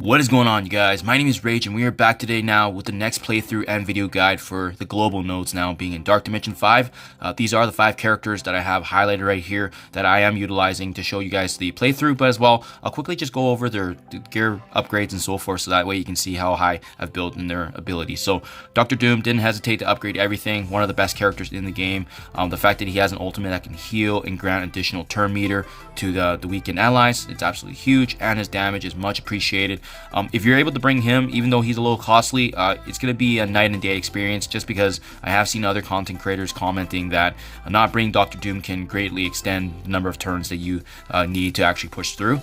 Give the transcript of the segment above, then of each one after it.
What is going on, you guys? My name is Rage and we are back today now with the next playthrough and video guide for the global nodes now being in Dark Dimension 5. These are the 5 characters that I have highlighted right here that I am utilizing to show you guys the playthrough, but as well, I'll quickly just go over their gear upgrades and so forth so that way you can see how high I've built in their abilities. So Dr. Doom didn't hesitate to upgrade everything, one of the best characters in the game. The fact that he has an ultimate that can heal and grant additional turn meter to the weakened allies, it's absolutely huge, and his damage is much appreciated. If you're able to bring him, even though he's a little costly, it's going to be a night and day experience, just because I have seen other content creators commenting that not bringing Dr. Doom can greatly extend the number of turns that you need to actually push through.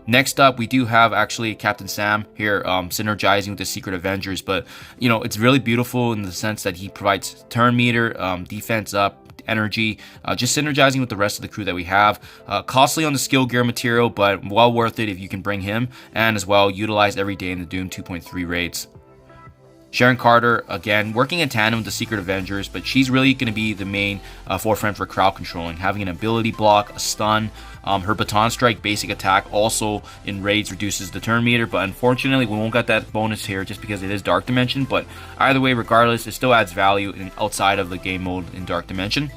Next up, we do have actually Captain Sam here synergizing with the Secret Avengers, but you know, it's really beautiful in the sense that he provides turn meter, defense up, energy, just synergizing with the rest of the crew that we have. Costly on the skill gear material, but well worth it if you can bring him, and as well utilized every day in the Doom 2.3 raids. Sharon Carter, again, working in tandem with the Secret Avengers, but she's really going to be the main forefront for crowd controlling, having an ability block, a stun. Her baton strike basic attack also in raids reduces the turn meter, but unfortunately we won't get that bonus here just because it is Dark Dimension. But either way, regardless, it still adds value outside of the game mode in Dark Dimension.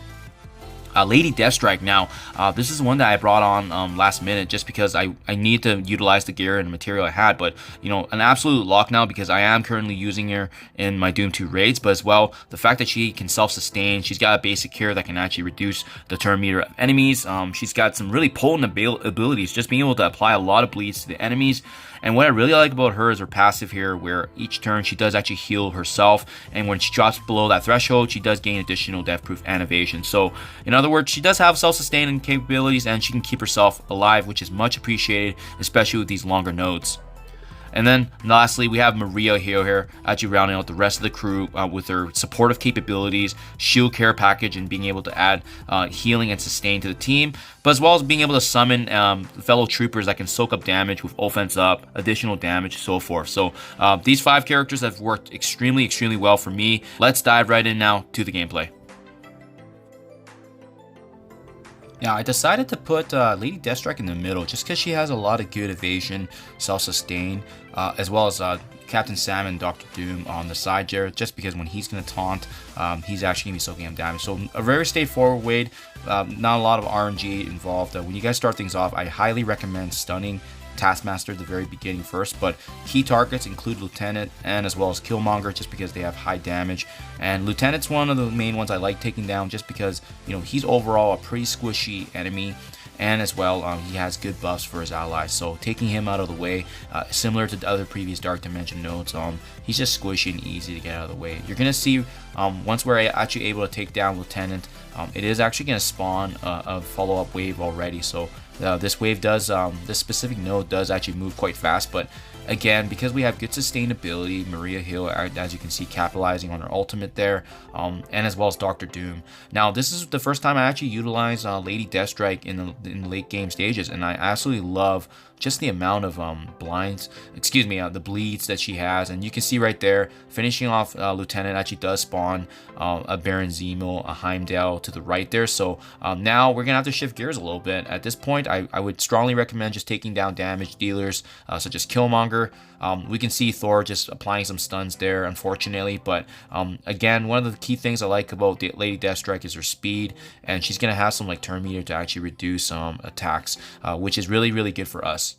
Lady Deathstrike now, this is one that I brought on last minute just because I need to utilize the gear and material I had, but you know, an absolute lock now because I am currently using her in my Doom 2 raids, but as well, the fact that she can self-sustain, she's got a basic cure that can actually reduce the turn meter of enemies. She's got some really potent abilities, just being able to apply a lot of bleeds to the enemies. And what I really like about her is her passive here, where each turn she does actually heal herself, and when she drops below that threshold, she does gain additional death proof and evasion. So in other words, she does have self-sustaining capabilities and she can keep herself alive, which is much appreciated, especially with these longer nodes. And then lastly, we have Maria here actually rounding out the rest of the crew with her supportive capabilities, shield care package, and being able to add healing and sustain to the team, but as well as being able to summon fellow troopers that can soak up damage with offense up, additional damage, so forth. So these 5 characters have worked extremely well for me. Let's dive right in now to the gameplay. Now, I decided to put Lady Deathstrike in the middle just because she has a lot of good evasion, self-sustain, as well as Captain Sam and Dr. Doom on the side there, just because when he's going to taunt, he's actually going to be soaking up damage. So a very straightforward way, not a lot of RNG involved. When you guys start things off, I highly recommend stunning Taskmaster at the very beginning first, but key targets include Lieutenant and as well as Killmonger just because they have high damage, and Lieutenant's one of the main ones I like taking down just because, you know, he's overall a pretty squishy enemy, and as well he has good buffs for his allies, so taking him out of the way, similar to the other previous Dark Dimension nodes, he's just squishy and easy to get out of the way. You're gonna see once we're actually able to take down Lieutenant, it is actually going to spawn a follow-up wave already. So this wave does, this specific node does actually move quite fast, but again, because we have good sustainability, Maria Hill, as you can see, capitalizing on her ultimate there, and as well as Dr. Doom. Now, this is the first time I actually utilize Lady Deathstrike in the late game stages, and I absolutely love just the amount of the bleeds that she has. And you can see right there, finishing off Lieutenant actually does spawn a Baron Zemo, a Heimdall to the right there. So now we're gonna have to shift gears a little bit. At this point, I would strongly recommend just taking down damage dealers such as Killmonger. We can see Thor just applying some stuns there, unfortunately, but again, one of the key things I like about the Lady Deathstrike is her speed, and she's gonna have some like turn meter to actually reduce attacks, which is really good for us.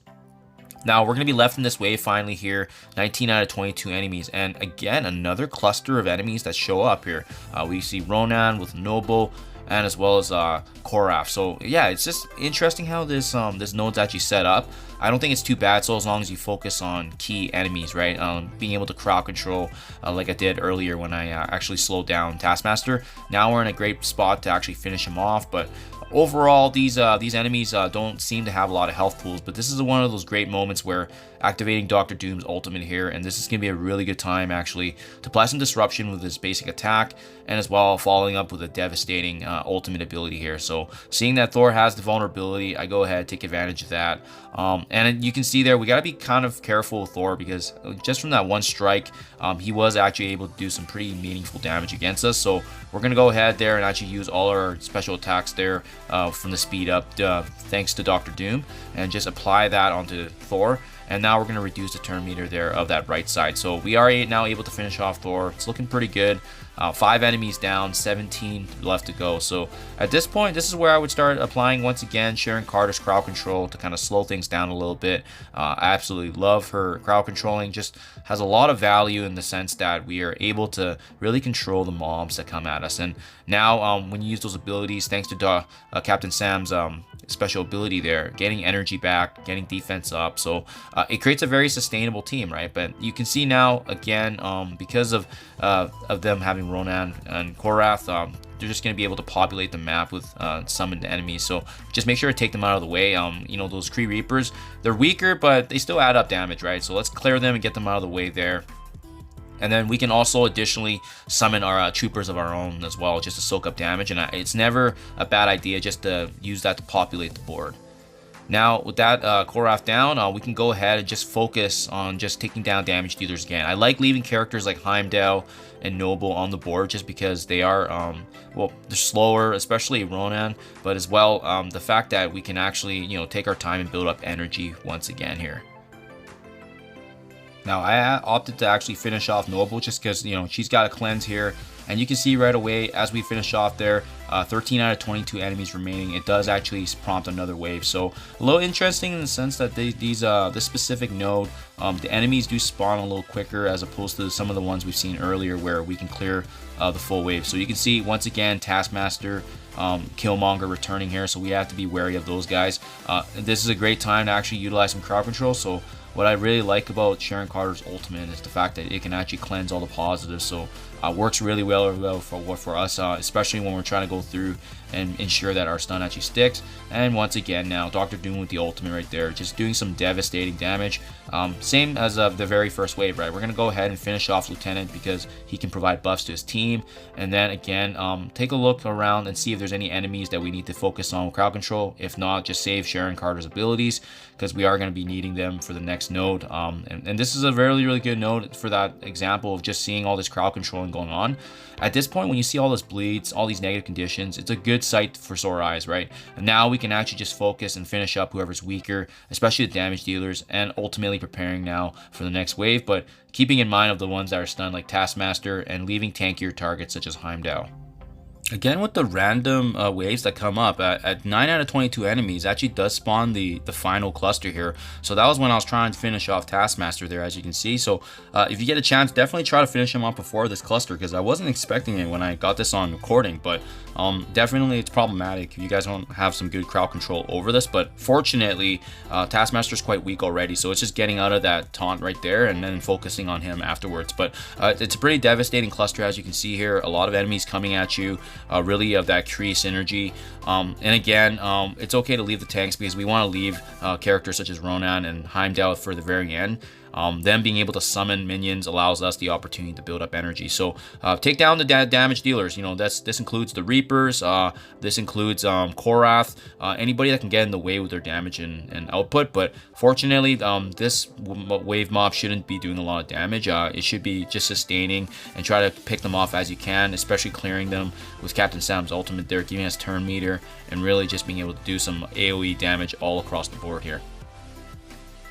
Now, we're going to be left in this wave finally here, 19 out of 22 enemies, and again, another cluster of enemies that show up here. We see Ronan with Noble, and as well as Koraf. So yeah, it's just interesting how this node's actually set up. I don't think it's too bad, so as long as you focus on key enemies, right? Being able to crowd control like I did earlier when I actually slowed down Taskmaster. Now we're in a great spot to actually finish him off, but overall, these enemies don't seem to have a lot of health pools, but this is one of those great moments where activating Dr. Doom's ultimate here, and this is going to be a really good time actually to apply some disruption with his basic attack, and as well following up with a devastating ultimate ability here. So seeing that Thor has the vulnerability, I go ahead, take advantage of that. And you can see there, we got to be kind of careful with Thor because just from that one strike, he was actually able to do some pretty meaningful damage against us. So we're going to go ahead there and actually use all our special attacks there from the speed up thanks to Dr. Doom, and just apply that onto Thor. and now we're going to reduce the turn meter there of that right side. So we are now able to finish off Thor. It's looking pretty good. 5 enemies down, 17 left to go. So at this point, this is where I would start applying once again Sharon Carter's crowd control to kind of slow things down a little bit. I absolutely love her crowd controlling. Just has a lot of value in the sense that we are able to really control the mobs that come at us. And now when you use those abilities, thanks to Captain Sam's special ability there, getting energy back, getting defense up, so it creates a very sustainable team, right? But you can see now again, because of them having Ronan and Korath, they're just going to be able to populate the map with summoned enemies. So just make sure to take them out of the way. You know, those Kree Reapers, they're weaker, but they still add up damage, right? So let's clear them and get them out of the way there. And then we can also additionally summon our troopers of our own as well, just to soak up damage. And it's never a bad idea just to use that to populate the board. Now, with that Korath down, we can go ahead and just focus on just taking down damage dealers again. I like leaving characters like Heimdall and Noble on the board just because they are, well, they're slower, especially Ronan, but as well, the fact that we can actually, you know, take our time and build up energy once again here. Now, I opted to actually finish off Noble just because, you know, she's got a cleanse here. And you can see right away as we finish off there, 13 out of 22 enemies remaining. It does actually prompt another wave. So a little interesting in the sense that this specific node, the enemies do spawn a little quicker as opposed to some of the ones we've seen earlier where we can clear the full wave. So you can see once again Taskmaster, Killmonger returning here. So we have to be wary of those guys. This is a great time to actually utilize some crowd control. So what I really like about Sharon Carter's ultimate is the fact that it can actually cleanse all the positives. So works really well for us, especially when we're trying to go through and ensure that our stun actually sticks. And once again now, Dr. Doom with the ultimate right there, just doing some devastating damage. Same as the very first wave, right? We're going to go ahead and finish off Lieutenant because he can provide buffs to his team. And then again, take a look around and see if there's any enemies that we need to focus on with crowd control. If not, just save Sharon Carter's abilities because we are going to be needing them for the next node. And this is a really good node for that example of just seeing all this crowd controlling going on. At this point, when you see all this bleeds, all these negative conditions, it's a good sight for sore eyes, right? And now we can actually just focus and finish up whoever's weaker, especially the damage dealers, and ultimately preparing now for the next wave, but keeping in mind of the ones that are stunned like Taskmaster and leaving tankier targets such as Heimdall. Again, with the random waves that come up at 9 out of 22 enemies, actually does spawn the final cluster here. So that was when I was trying to finish off Taskmaster there, as you can see. So if you get a chance, definitely try to finish him off before this cluster because I wasn't expecting it when I got this on recording. But definitely it's problematic if you guys don't have some good crowd control over this. But fortunately, Taskmaster's quite weak already, so it's just getting out of that taunt right there and then focusing on him afterwards. But it's a pretty devastating cluster, as you can see here. A lot of enemies coming at you. Really of that Kree synergy. And again, it's okay to leave the tanks because we want to leave characters such as Ronan and Heimdall for the very end. Them being able to summon minions allows us the opportunity to build up energy. So take down the damage dealers. You know, this includes the Reapers. This includes Korath. Anybody that can get in the way with their damage and output. But fortunately, this wave mob shouldn't be doing a lot of damage. It should be just sustaining and try to pick them off as you can, especially clearing them with Captain Sam's ultimate there, giving us turn meter and really just being able to do some AoE damage all across the board here.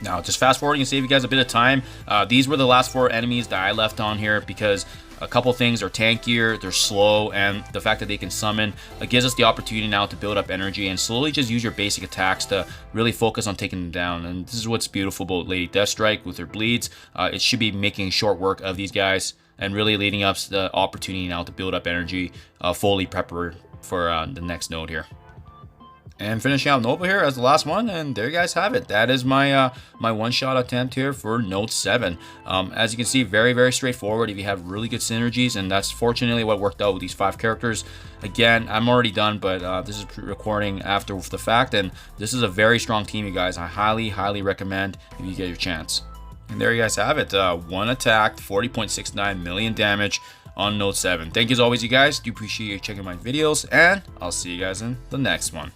Now, just fast forwarding and save you guys a bit of time. These were the last 4 enemies that I left on here because a couple things are tankier, they're slow, and the fact that they can summon gives us the opportunity now to build up energy and slowly just use your basic attacks to really focus on taking them down. And this is what's beautiful about Lady Deathstrike with her bleeds. It should be making short work of these guys and really leading up to the opportunity now to build up energy, fully prepared for the next node here. And finishing out Noble here as the last one, and there you guys have it. That is my my one-shot attempt here for Node 7. As you can see, very straightforward if you have really good synergies, and that's fortunately what worked out with these 5 characters. Again, I'm already done, but this is recording after the fact, and this is a very strong team, you guys. I highly recommend if you get your chance. And there you guys have it. 1 attack, 40.69 million damage on Node 7. Thank you as always, you guys. Do appreciate you checking my videos, and I'll see you guys in the next one.